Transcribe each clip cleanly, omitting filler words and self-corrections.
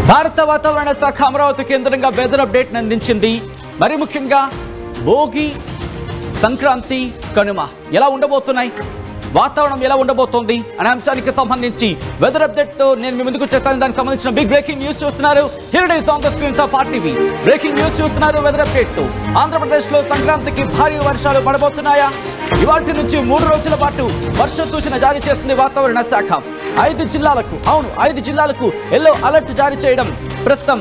భారత వాతావరణ శాఖ అమరావతి కేంద్రంగా వెదర్ అప్డేట్ అందించింది. మరి ముఖ్యంగా భోగి, సంక్రాంతి, కనుమ ఎలా ఉండబోతున్నాయి, వాతావరణం ఎలా ఉండబోతోంది అనే అంశానికి సంబంధించి వెదర్ అప్డేట్ తో నేను మీ ముందుకు వచ్చేసాను. దానికి సంబంధించిన బిగ్ బ్రేకింగ్ న్యూస్ చూస్తున్నారు. Here it is on the screens of RTV. Breaking news చూస్తున్నారు. వెదర్ అప్డేట్ తో ఆంధ్రప్రదేశ్ లో సంక్రాంతికి భారీ వర్షాలు పడబోతున్నాయా? ఇవాటి నుంచి 3 రోజుల పాటు వర్ష సూచన జారీ చేస్తుంది వాతావరణ శాఖ. 5 జిల్లాలకు ఎల్లో అలర్ట్ జారీ చేయడం ప్రస్తుతం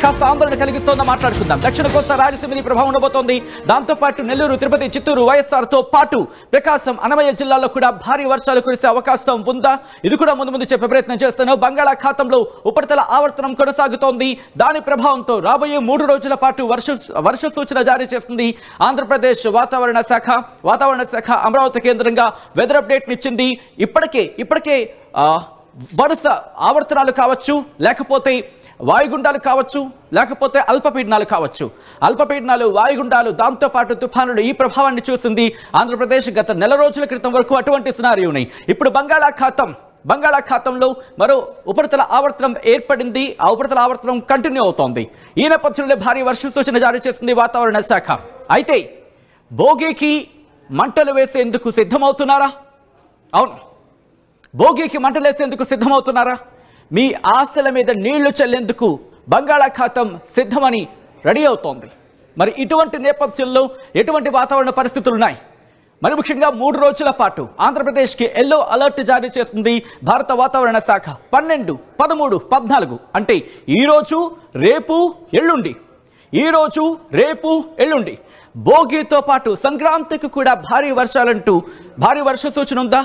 కాస్త ఆందోళన కలిగిస్తోందా మాట్లాడుకుందాం. దక్షిణ కోస్తా రాయలసీమ ప్రభావం ఉండబోతోంది. దాంతోపాటు నెల్లూరు, తిరుపతి, చిత్తూరు, వైఎస్ఆర్ తో పాటు ప్రకాశం, అన్నమయ్య జిల్లాల్లో కూడా భారీ వర్షాలు కురిసే అవకాశం ఉందా? ఇది కూడా ముందు చెప్పే ప్రయత్నం చేస్తాను. బంగాళాఖాతంలో ఉపరితల ఆవర్తనం కొనసాగుతోంది. దాని ప్రభావంతో రాబోయే 3 రోజుల పాటు వర్ష సూచన జారీ చేస్తుంది ఆంధ్రప్రదేశ్ వాతావరణ శాఖ. అమరావతి కేంద్రంగా వెదర్ అప్డేట్ ఇచ్చింది. ఇప్పటికే వరుస ఆవర్తనాలు కావచ్చు, లేకపోతే వాయుగుండాలు కావచ్చు, లేకపోతే అల్పపీడనాలు, వాయుగుండాలు, దాంతోపాటు తుఫానులు ఈ ప్రభావాన్ని చూసింది ఆంధ్రప్రదేశ్. గత నెల రోజుల క్రితం వరకు అటువంటి సినారియో ఉన్నాయి. ఇప్పుడు బంగాళాఖాతంలో మరో ఉపరితల ఆవర్తనం ఏర్పడింది. ఆ ఉపరితల ఆవర్తనం కంటిన్యూ అవుతోంది. ఈ నేపథ్యంలో భారీ వర్ష సూచన జారీ చేసింది వాతావరణ శాఖ. అయితే భోగికి మంటలు వేసేందుకు సిద్ధమవుతున్నారా? అవును, భోగికి మంటలేసేందుకు సిద్ధమవుతున్నారా? మీ ఆశల మీద నీళ్లు చల్లేందుకు బంగాళాఖాతం సిద్ధమని రెడీ అవుతోంది. మరి ఇటువంటి నేపథ్యంలో ఎటువంటి వాతావరణ పరిస్థితులు ఉన్నాయి? మరి ముఖ్యంగా 3 రోజుల పాటు ఆంధ్రప్రదేశ్కి ఎల్లో అలర్ట్ జారీ చేస్తుంది భారత వాతావరణ శాఖ. 12, 13, 14 అంటే ఈరోజు, రేపు, ఎల్లుండి భోగితో పాటు సంక్రాంతికి కూడా భారీ వర్ష సూచన ఉందా?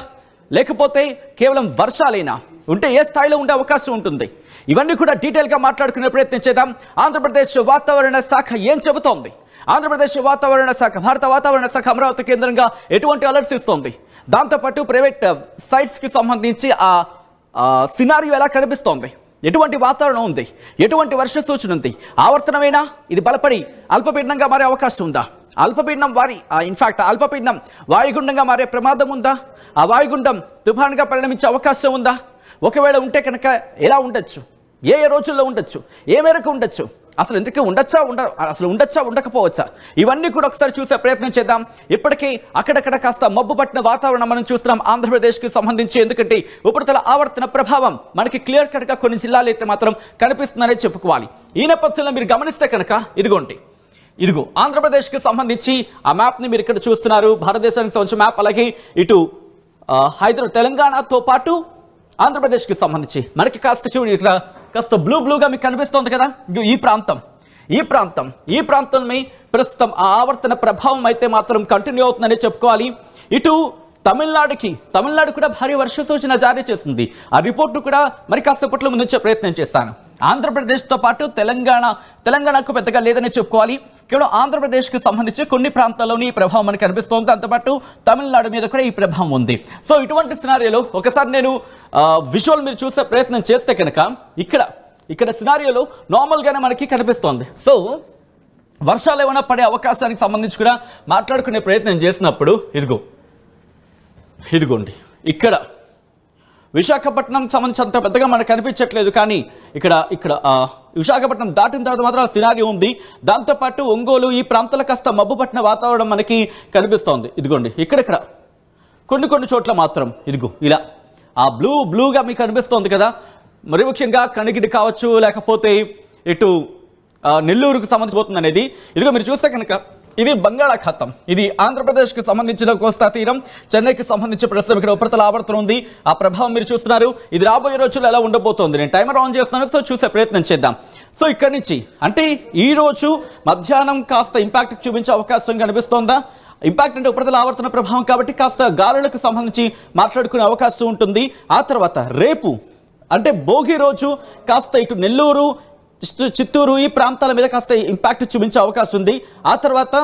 లేకపోతే కేవలం వర్షాలైనా? ఉంటే ఏ స్థాయిలో ఉండే అవకాశం ఉంటుంది? ఇవన్నీ కూడా డీటెయిల్గా మాట్లాడుకునే ప్రయత్నం చేద్దాం. ఆంధ్రప్రదేశ్ వాతావరణ శాఖ ఏం చెబుతోంది? భారత వాతావరణ శాఖ అమరావతి కేంద్రంగా ఎటువంటి అలర్ట్స్ ఇస్తోంది? దాంతోపాటు ప్రైవేట్ సైట్స్కి సంబంధించి ఆ సినారియో ఎలా కనిపిస్తోంది? ఎటువంటి వాతావరణం ఉంది? ఎటువంటి వర్ష సూచన ఉంది? ఆవర్తనమైనా ఇది బలపడి అల్పపీడనంగా మారే అవకాశం ఉందా? అల్పపీడనం వాయుగుండంగా మారే ప్రమాదం ఉందా? ఆ వాయుగుండం తుఫాన్గా పరిణమించే అవకాశం ఉందా? ఒకవేళ ఉంటే కనుక ఎలా ఉండొచ్చు? ఏ రోజుల్లో ఉండొచ్చు? ఏ మేరకు ఉండొచ్చు? అసలు ఎందుకు ఉండకపోవచ్చా? ఇవన్నీ కూడా ఒకసారి చూసే ప్రయత్నం చేద్దాం. ఇప్పటికీ అక్కడక్కడ కాస్త మబ్బు పట్టిన వాతావరణం మనం చూస్తున్నాం ఆంధ్రప్రదేశ్కి సంబంధించి. ఎందుకంటే ఉపరితల ఆవర్తన ప్రభావం మనకి క్లియర్ కట్గా కొన్ని జిల్లాలు అయితే మాత్రం కనిపిస్తుందనే చెప్పుకోవాలి. ఈ నేపథ్యంలో మీరు గమనిస్తే కనుక ఇదిగో ఆంధ్రప్రదేశ్కి సంబంధించి ఆ మ్యాప్ని మీరు ఇక్కడ చూస్తున్నారు. భారతదేశానికి సంబంధించిన మ్యాప్. అలాగే ఇటు తెలంగాణతో పాటు ఆంధ్రప్రదేశ్కి సంబంధించి మనకి కాస్త చూడండి, ఇక్కడ కాస్త బ్లూగా మీకు కనిపిస్తోంది కదా ఈ ప్రాంతం ప్రస్తుతం ఆ ఆవర్తన ప్రభావం అయితే మాత్రం కంటిన్యూ అవుతుందని చెప్పుకోవాలి. ఇటు తమిళనాడు కూడా భారీ వర్ష సూచన జారీ చేస్తుంది. ఆ రిపోర్టు కూడా మరి కాసేపట్లో ముందుంచే ప్రయత్నం చేస్తాను. ఆంధ్రప్రదేశ్తో పాటు తెలంగాణకు పెద్దగా లేదని చెప్పుకోవాలి. కేవలం ఆంధ్రప్రదేశ్కి సంబంధించి కొన్ని ప్రాంతాల్లోని ఈ ప్రభావం మనకు కనిపిస్తోంది. దాంతోపాటు తమిళనాడు మీద కూడా ఈ ప్రభావం ఉంది. సో ఇటువంటి సినారియోలో ఒకసారి నేను విజువల్ మీరు చూసే ప్రయత్నం చేస్తే కనుక ఇక్కడ సినారియోలో నార్మల్గానే మనకి కనిపిస్తోంది. సో వర్షాలు ఏమైనా పడే అవకాశానికి సంబంధించి కూడా మాట్లాడుకునే ప్రయత్నం చేసినప్పుడు ఇదిగోండి ఇక్కడ విశాఖపట్నం సంబంధించి అంత పెద్దగా మనకు కనిపించట్లేదు. కానీ ఇక్కడ విశాఖపట్నం దాటిన తర్వాత మాత్రం సినారియో ఉంది. దాంతోపాటు ఒంగోలు ఈ ప్రాంతాల కాస్త మబ్బు పట్టిన వాతావరణం మనకి కనిపిస్తోంది. ఇదిగోండి ఇక్కడ కొన్ని చోట్ల మాత్రం ఇలా ఆ బ్లూగా మీకు కనిపిస్తోంది కదా. మరి ముఖ్యంగా కనిగిరి కావచ్చు, లేకపోతే ఇటు నెల్లూరుకు సంబంధించిపోతుంది అనేది. ఇదిగో మీరు చూస్తే కనుక ఇది బంగాళాఖాతం. ఇది ఆంధ్రప్రదేశ్కి సంబంధించిన కోస్తా తీరం. చెన్నైకి సంబంధించి ప్రస్తుతం ఇక్కడ ఉపరితల ఆవర్తనం ఉంది. ఆ ప్రభావం మీరు చూస్తున్నారు. ఇది రాబోయే రోజుల్లో ఎలా ఉండబోతోంది? నేను టైమర్ ఆన్ చేస్తున్నాను. సో చూసే ప్రయత్నం చేద్దాం. సో ఇక్కడి నుంచి అంటే ఈ రోజు మధ్యాహ్నం కాస్త ఇంపాక్ట్ చూపించే అవకాశం కనిపిస్తోందా? ఇంపాక్ట్ అంటే ఉపరితల ఆవర్తన ప్రభావం కాబట్టి కాస్త గాలులకు సంబంధించి మాట్లాడుకునే అవకాశం ఉంటుంది. ఆ తర్వాత రేపు అంటే భోగి రోజు కాస్త ఇటు నెల్లూరు, చిత్తూరు ఈ ప్రాంతాల మీద కాస్త ఇంపాక్ట్ చూపించే అవకాశం ఉంది. ఆ తర్వాత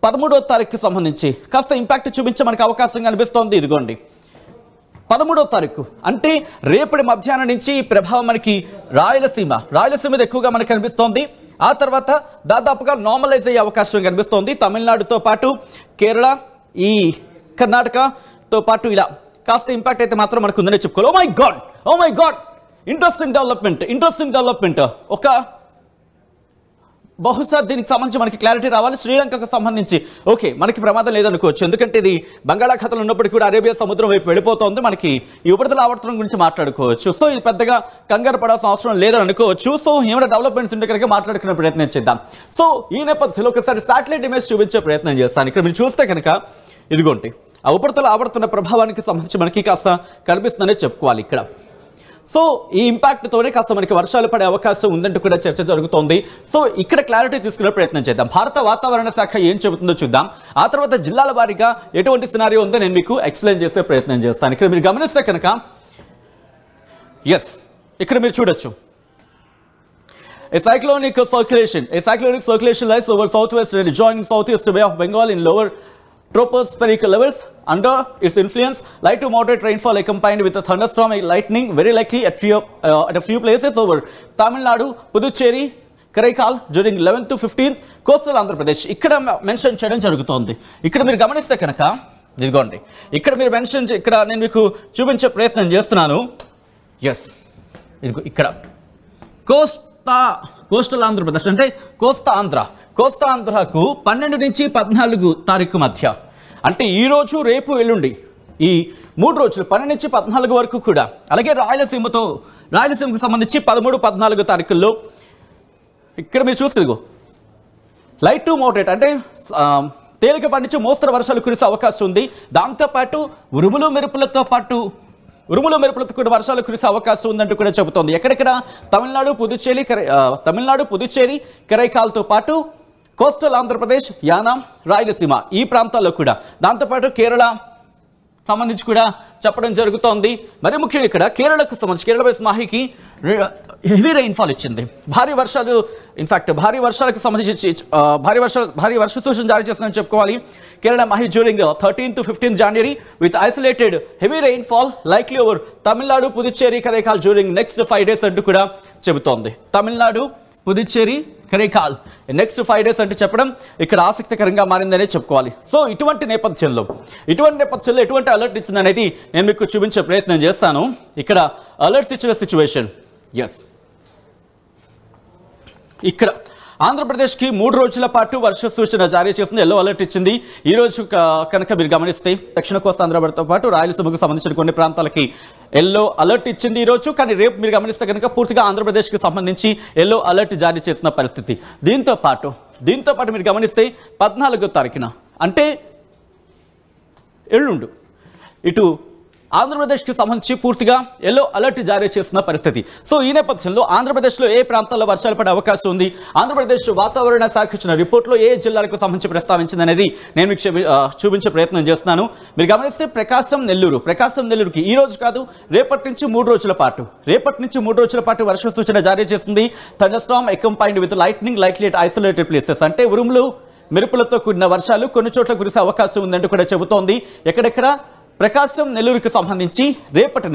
13వ తారీఖుకి సంబంధించి కాస్త ఇంపాక్ట్ చూపించే మనకు అవకాశం కనిపిస్తోంది. ఇదిగోండి 13వ తారీఖు అంటే రేపటి మధ్యాహ్నం నుంచి ఈ ప్రభావం మనకి రాయలసీమ ఎక్కువగా మనకు కనిపిస్తోంది. ఆ తర్వాత దాదాపుగా నార్మలైజ్ అయ్యే అవకాశం కనిపిస్తోంది. తమిళనాడుతో పాటు కేరళ, ఈ కర్ణాటకతో పాటు ఇలా కాస్త ఇంపాక్ట్ అయితే మాత్రం మనకు ఉందనే చెప్పుకోవాలి. Oh my god interesting development ఒక బహుశా దీనికి సంబంధించి మనకి క్లారిటీ రావాలి. శ్రీలంకకు సంబంధించి ఓకే మనకి ప్రమాదం లేదనుకోవచ్చు, ఎందుకంటే ఇది బంగాళాఖాతంలో ఉన్నప్పటికీ కూడా అరేబియా సముద్రం వైపు వెళ్ళిపోతుంది. మనకి ఈ ఉపరితల ఆవర్తనం గురించి మాట్లాడుకోవచ్చు. సో ఇది పెద్దగా కంగారు పడాల్సిన అవసరం లేదని అనుకోవచ్చు. సో ఏమైనా డెవలప్మెంట్స్ ఉంటే కనుక మాట్లాడుకునే ప్రయత్నం చేద్దాం. సో ఈ నేపథ్యంలో ఒకసారి శాటిలైట్ ఇమేజ్ చూపించే ప్రయత్నం చేస్తాను. ఇక్కడ మీరు చూస్తే కనుక ఇదిగోండి ఆ ఉపరితల ఆవర్తన ప్రభావానికి సంబంధించి మనకి కాస్త కనిపిస్తుందనే చెప్పుకోవాలి ఇక్కడ. సో ఈ ఇంపాక్ట్తోనే కాస్త మనకి వర్షాలు పడే అవకాశం ఉందంటూ కూడా చర్చ జరుగుతోంది. సో ఇక్కడ క్లారిటీ తీసుకునే ప్రయత్నం చేద్దాం. భారత వాతావరణ శాఖ ఏం చెబుతుందో చూద్దాం. ఆ తర్వాత జిల్లాల వారీగా ఎటువంటి సినారియో ఉందో నేను మీకు ఎక్స్ప్లెయిన్ చేసే ప్రయత్నం చేస్తాను. ఇక్కడ మీరు గమనిస్తే కనుక ఇక్కడ మీరు చూడొచ్చు A cyclonic circulation lies over southwest and joining southeast Bay of Bengal in lower tropospheric levels. Under its influence, light to moderate rainfall accompanied with a thunderstorm and lightning very likely at a few places over Tamil Nadu, Puducherry, Karaikal during 11th to 15th coastal Andhra Pradesh. ఇక్కడ mention చేయడం జరుగుతోంది. ఇక్కడ మీరు గమనిస్తే కనుక ఇదిగోండి ఇక్కడ మీరు ఇక్కడ నేను మీకు చూపించే ప్రయత్నం చేస్తున్నాను. ఇక్కడ కోస్టల్ ఆంధ్రప్రదేశ్ అంటే కోస్తా ఆంధ్రకు 12 నుంచి 14 తారీఖు మధ్య అంటే ఈ రోజు రేపు ఎల్లుండి ఈ 3 రోజులు 12 నుంచి 14 వరకు కూడా, అలాగే రాయలసీమకు సంబంధించి 13, 14 తారీఖుల్లో ఇక్కడ మీరు చూస్తే లైట్ టు మోడరేట్ అంటే తేలికపాటి నుంచి మోస్తరు వర్షాలు కురిసే అవకాశం ఉంది. దాంతోపాటు ఉరుములు మెరుపులతో కూడా వర్షాలు కురిసే అవకాశం ఉందంటూ కూడా చెబుతోంది. ఎక్కడెక్కడ తమిళనాడు పుదుచ్చేరి కరైకాల్తో పాటు కోస్టల్ ఆంధ్రప్రదేశ్, యానాం, రాయలసీమ ఈ ప్రాంతాల్లో కూడా, దాంతోపాటు కేరళ సంబంధించి కూడా చెప్పడం జరుగుతోంది. మరి ముఖ్యంగా ఇక్కడ కేరళకు సంబంధించి కేరళ బేస్ మాహికి హెవీ రెయిన్ఫాల్ ఇచ్చింది. భారీ భారీ వర్షాలకు సంబంధించి భారీ వర్ష సూచన జారీ చేస్తుందని చెప్పుకోవాలి. Kerala Mahe during 13th to 15th January with isolated heavy rainfall likely over Tamil Nadu, Puducherry, Karaikal during next 5 days అంటూ కూడా చెబుతోంది. తమిళనాడు, పుదుచ్చేరి, కరైకాల్ నెక్స్ట్ 5 days అంటే చెప్పడం ఇక్కడ ఆసక్తికరంగా మారిందనే చెప్పుకోవాలి. సో ఇటువంటి నేపథ్యంలో ఎటువంటి అలర్ట్ ఇచ్చిందనేది నేను మీకు చూపించే ప్రయత్నం చేస్తాను. ఇక్కడ అలర్ట్స్ ఇచ్చిన సిచ్యువేషన్ ఇక్కడ ఆంధ్రప్రదేశ్కి 3 రోజుల పాటు వర్ష సూచన జారీ చేసింది. ఎల్లో అలర్ట్ ఇచ్చింది. ఈ రోజు కనుక మీరు గమనిస్తే దక్షిణ కోస్తా ఆంధ్రప్రదేశ్తో పాటు రాయలసీమకు సంబంధించిన కొన్ని ప్రాంతాలకి ఎల్లో అలర్ట్ ఇచ్చింది ఈ రోజు. కానీ రేపు మీరు గమనిస్తే కనుక పూర్తిగా ఆంధ్రప్రదేశ్కి సంబంధించి ఎల్లో అలర్ట్ జారీ చేసిన పరిస్థితి. దీంతో పాటు మీరు గమనిస్తే 14వ తారీఖున అంటే ఎల్లుండు ఇటు ఆంధ్రప్రదేశ్కి సంబంధించి పూర్తిగా ఎల్లో అలర్ట్ జారీ చేసిన పరిస్థితి. సో ఈ నేపథ్యంలో ఆంధ్రప్రదేశ్లో ఏ ప్రాంతాల్లో వర్షాలు పడే అవకాశం ఉంది, ఆంధ్రప్రదేశ్ వాతావరణ శాఖ ఇచ్చిన రిపోర్ట్లో ఏ జిల్లాలకు సంబంధించి ప్రస్తావించింది అనేది నేను మీకు చూపించే ప్రయత్నం చేస్తున్నాను. మీరు గమనిస్తే ప్రకాశం నెల్లూరుకి ఈ రోజు కాదు రేపటి నుంచి 3 రోజుల పాటు వర్ష సూచన జారీ చేసింది. Thunderstorm accompanied with lightning likely at isolated places అంటే ఉరుములు మెరుపులతో కూడిన వర్షాలు కొన్ని చోట్ల కురిసే అవకాశం ఉందంటూ కూడా చెబుతోంది. ఎక్కడెక్కడ ప్రకాశం నెల్లూరుకి సంబంధించి రేపటి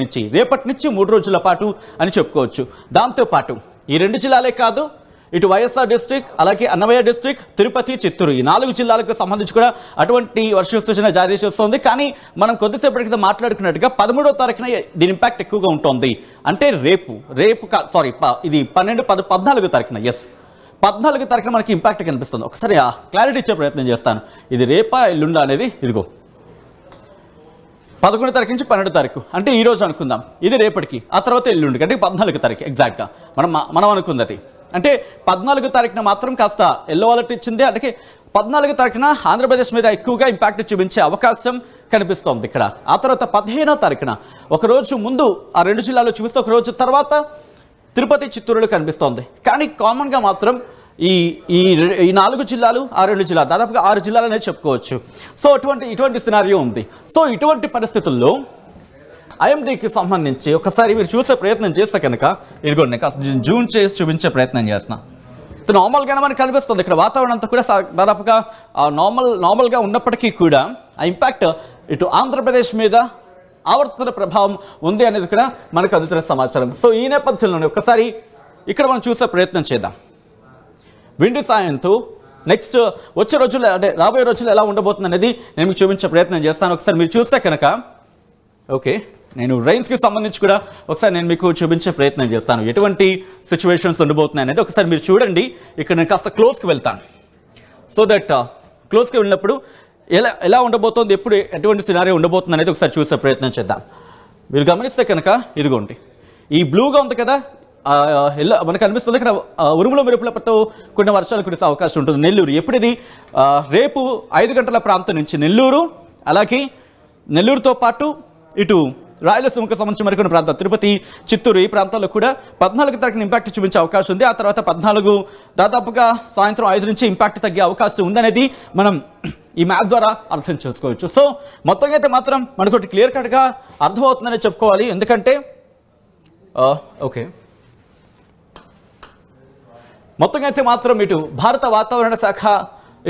నుంచి 3 రోజుల పాటు అని చెప్పుకోవచ్చు. దాంతోపాటు ఈ 2 జిల్లాలే కాదు ఇటు వైఎస్ఆర్ డిస్ట్రిక్ట్, అలాగే అన్నమయ్య డిస్ట్రిక్ట్, తిరుపతి, చిత్తూరు ఈ 4 జిల్లాలకు సంబంధించి కూడా అటువంటి వర్ష సూచన జారీ చేస్తోంది. కానీ మనం కొద్దిసేపటి క్రితం మాట్లాడుకున్నట్టుగా 13వ తారీఖున దీని ఇంపాక్ట్ ఎక్కువగా ఉంటుంది. అంటే ఇది 14వ తారీఖున 14వ తారీఖున మనకి ఇంపాక్ట్ కనిపిస్తుంది. ఒకసారి క్లారిటీ ఇచ్చే ప్రయత్నం చేస్తాను. ఇది రేపా ఎల్లుండా అనేది ఇదిగో 11వ తారీఖు నుంచి 12వ తారీఖు అంటే ఈ రోజు అనుకుందాం. ఇది రేపటికి, ఆ తర్వాత ఎల్లుండికి అంటే 14వ తారీఖు ఎగ్జాక్ట్గా మనం అనుకుంది. అంటే 14వ తారీఖున మాత్రం కాస్త ఎల్లో అలర్ట్ ఇచ్చింది. అంటే 14వ తారీఖున ఆంధ్రప్రదేశ్ మీద ఎక్కువగా ఇంపాక్ట్ చూపించే అవకాశం కనిపిస్తోంది ఇక్కడ. ఆ తర్వాత 15వ తారీఖున ఒకరోజు ముందు ఆ 2 జిల్లాలు చూపిస్తే ఒక రోజు తర్వాత తిరుపతి, చిత్తూరులో కనిపిస్తోంది. కానీ కామన్గా మాత్రం ఈ 4 జిల్లాలు, ఆ 2 జిల్లాలు దాదాపుగా 6 జిల్లాలనే చెప్పుకోవచ్చు. సో ఇటువంటి సినారియో ఉంది. సో ఇటువంటి పరిస్థితుల్లో ఐఎండీకి సంబంధించి ఒకసారి మీరు చూసే ప్రయత్నం చేస్తే కనుక ఇదిగోండి కాస్త జూమ్ చేసి చూపించే ప్రయత్నం చేస్తున్నా. నార్మల్గానే మనకు కనిపిస్తుంది ఇక్కడ వాతావరణం అంతా కూడా దాదాపుగా నార్మల్గా ఉన్నప్పటికీ కూడా ఆ ఇంపాక్ట్ ఇటు ఆంధ్రప్రదేశ్ మీద ఆవర్తన ప్రభావం ఉంది అనేది కూడా మనకు అందుతున్న సమాచారం. సో ఈ నేపథ్యంలోనే ఒకసారి ఇక్కడ మనం చూసే ప్రయత్నం చేద్దాం. విండి సాయంతో నెక్స్ట్ వచ్చే రోజుల్లో అంటే రాబోయే రోజుల్లో ఎలా ఉండబోతుంది అనేది నేను మీకు చూపించే ప్రయత్నం చేస్తాను. ఒకసారి మీరు చూస్తే కనుక ఓకే నేను రెయిన్స్కి సంబంధించి కూడా ఒకసారి నేను మీకు చూపించే ప్రయత్నం చేస్తాను, ఎటువంటి సిచ్యువేషన్స్ ఉండబోతున్నాయి అనేది ఒకసారి మీరు చూడండి. ఇక్కడ నేను కాస్త క్లోజ్కి వెళ్తాను, సో దట్ క్లోజ్కి వెళ్ళినప్పుడు ఎలా ఉండబోతోంది, ఎప్పుడు ఎటువంటి సినారియో ఉండబోతుంది అనేది ఒకసారి చూసే ప్రయత్నం చేద్దాం. మీరు గమనిస్తే కనుక ఇదిగోండి, ఈ బ్లూగా ఉంది కదా, మనకు అనిపిస్తుంది ఇక్కడ ఉరుముల మెరుపులతో కొన్ని వర్షాలు కురిసే అవకాశం ఉంటుంది. నెల్లూరు ఎప్పుడు ఇది రేపు 5 గంటల ప్రాంతం నుంచి నెల్లూరు, అలాగే నెల్లూరుతో పాటు ఇటు రాయలసీమకు సంబంధించి మరికొన్ని ప్రాంతాలు తిరుపతి, చిత్తూరు ఈ ప్రాంతాల్లో కూడా 14 తారీఖున ఇంపాక్ట్ చూపించే అవకాశం ఉంది. ఆ తర్వాత 14 దాదాపుగా సాయంత్రం 5 నుంచి ఇంపాక్ట్ తగ్గే అవకాశం ఉందనేది మనం ఈ మ్యాప్ ద్వారా అర్థం చేసుకోవచ్చు. సో మొత్తంగా అయితే మాత్రం మనకొకటి క్లియర్ కట్గా అర్థమవుతుందని చెప్పుకోవాలి. ఎందుకంటే ఓకే, మొత్తంగా అయితే మాత్రం ఇటు భారత వాతావరణ శాఖ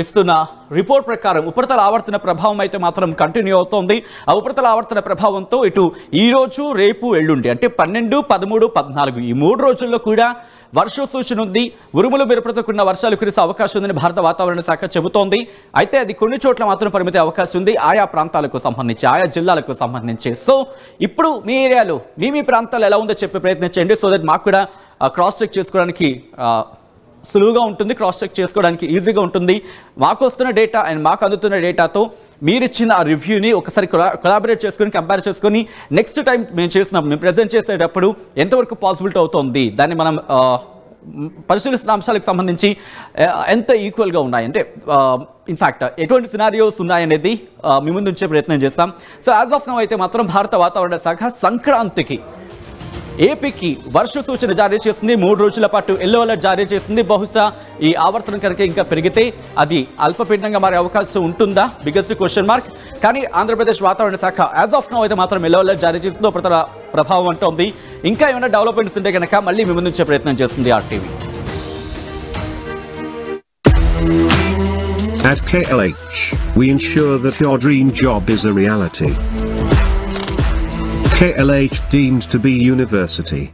ఇస్తున్న రిపోర్ట్ ప్రకారం ఉపరితల ఆవర్తన ప్రభావం అయితే మాత్రం కంటిన్యూ అవుతోంది. ఆ ఉపరితల ఆవర్తన ప్రభావంతో ఇటు ఈరోజు, రేపు, ఎల్లుండి అంటే 12, 13, 14 ఈ 3 రోజుల్లో కూడా వర్ష సూచన ఉంది. ఉరుములు మెరుపులతో కూడిన వర్షాలు కురిసే అవకాశం ఉందని భారత వాతావరణ శాఖ చెబుతోంది. అయితే అది కొన్ని చోట్ల మాత్రం పరిమిత అవకాశం ఉంది, ఆయా ప్రాంతాలకు సంబంధించి, ఆయా జిల్లాలకు సంబంధించి. సో ఇప్పుడు మీ ఏరియాలో మీ ప్రాంతాలు ఎలా ఉందో చెప్పే ప్రయత్నం చేయండి, సో దట్ మాకు కూడా క్రాస్ చెక్ చేసుకోవడానికి సులువుగా ఉంటుంది, క్రాస్ చెక్ చేసుకోవడానికి ఈజీగా ఉంటుంది. మాకు వస్తున్న డేటా అండ్ మాకు అందుతున్న డేటాతో మీరిచ్చిన ఆ రివ్యూని ఒకసారి కొలాబరేట్ చేసుకొని, కంపేర్ చేసుకొని నెక్స్ట్ టైం మేము ప్రజెంట్ చేసేటప్పుడు ఎంతవరకు పాసిబిలిటీ అవుతుంది, దాన్ని మనం పరిశీలిస్తున్న అంశాలకు సంబంధించి ఎంత ఈక్వల్గా ఉన్నాయి, అంటే ఇన్ఫ్యాక్ట్ ఎటువంటి సినారియోస్ ఉన్నాయనేది మీ ముందు ఉంచే ప్రయత్నం చేస్తాం. సో యాజ్ ఆఫ్ నౌ అయితే మాత్రం భారత వాతావరణ శాఖ సంక్రాంతికి ఏపీకి వర్ష సూచన జారీ చేస్తుంది. 3 రోజుల పాటు ఎల్లో అలర్ట్ జారీ చేస్తుంది. బహుశా ఈ ఆవర్తనం కనుక ఇంకా పెరిగితే అది అల్పపీడనంగా మారే అవకాశం ఉంటుందా, బిగ్గెస్ట్ క్వశ్చన్ మార్క్. కానీ ఆంధ్రప్రదేశ్ వాతావరణ శాఖ యాజ్ ఆఫ్ నౌ అయితే మాత్రం ఎల్లో అలర్ట్ జారీ చేస్తుంది, ఉపరితల ప్రభావం అంటోంది. ఇంకా ఏమైనా డెవలప్మెంట్స్ ఉంటే కనుక మళ్ళీ మీ ముందు ఉంచే ప్రయత్నం చేస్తుంది RTV. At KLH, we ensure that your dream job is a reality. KLH deemed to be university.